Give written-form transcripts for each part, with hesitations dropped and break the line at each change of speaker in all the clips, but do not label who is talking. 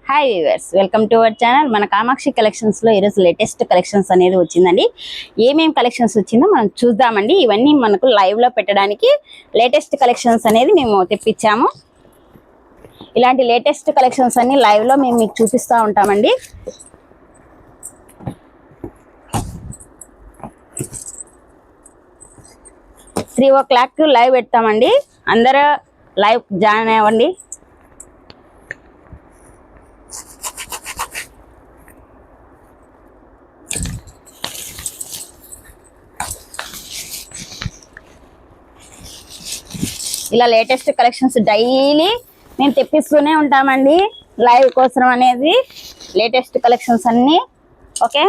Hi viewers, welcome to our channel. మన కామాక్షి కలెక్షన్స్లో ఈరోజు లేటెస్ట్ కలెక్షన్స్ అనేది వచ్చిందండి. ఏమేమి కలెక్షన్స్ వచ్చిందో మనం చూద్దామండి. ఇవన్నీ మనకు లైవ్లో పెట్టడానికి లేటెస్ట్ కలెక్షన్స్ అనేది మేము తెప్పించాము. ఇలాంటి లేటెస్ట్ కలెక్షన్స్ అన్ని లైవ్లో మేము మీకు చూపిస్తూ ఉంటామండి. త్రీ ఓ క్లాక్ లైవ్ పెడతామండి. అందరూ లైవ్ జాయిన్ అవ్వండి. ఇలా లేటెస్ట్ కలెక్షన్స్ డైలీ మేము తెప్పిస్తూనే ఉంటామండి. లైవ్ కోసం అనేది లేటెస్ట్ కలెక్షన్స్ అన్నీ. Okay,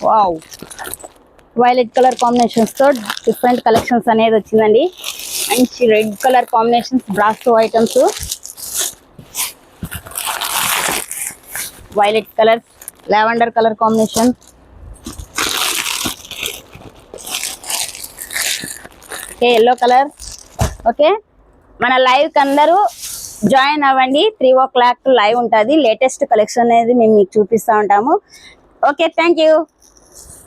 wow, violet colour combinations తో డిఫరెంట్ కలెక్షన్స్ అనేది వచ్చిందండి. మంచి రెడ్ కలర్ కాంబినేషన్స్, బ్రాస్తో items, violet colour, lavender colour combination, okay, yellow colour. Okay, మన లైవ్ కి అందరూ జాయిన్ అవ్వండి. 3 o'clock లైవ్ ఉంటుంది. లేటెస్ట్ కలెక్షన్ అనేది మేము మీకు చూపిస్తూ ఉంటాము. Okay, thank you.